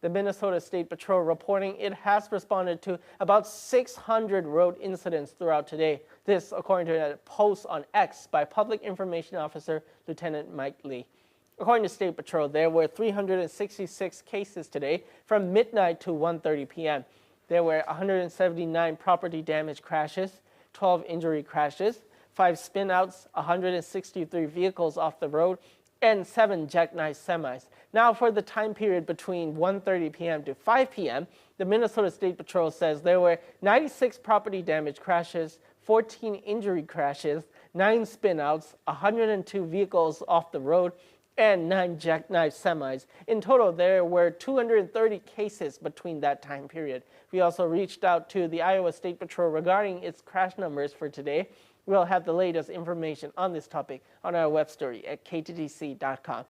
The Minnesota State Patrol reporting it has responded to about 600 road incidents throughout today. This, according to a post on X by Public Information Officer Lieutenant Mike Lee. According to State Patrol, there were 366 cases today from midnight to 1:30 p.m. There were 179 property damage crashes, 12 injury crashes, 5 spinouts, 163 vehicles off the road, and 7 jackknife semis. Now, for the time period between 1:30 p.m. to 5 p.m., the Minnesota State Patrol says there were 96 property damage crashes, 14 injury crashes, 9 spinouts, 102 vehicles off the road, and 9 jackknife semis. In total, there were 230 cases between that time period. We also reached out to the Iowa State Patrol regarding its crash numbers for today. We'll have the latest information on this topic on our web story at ktdc.com.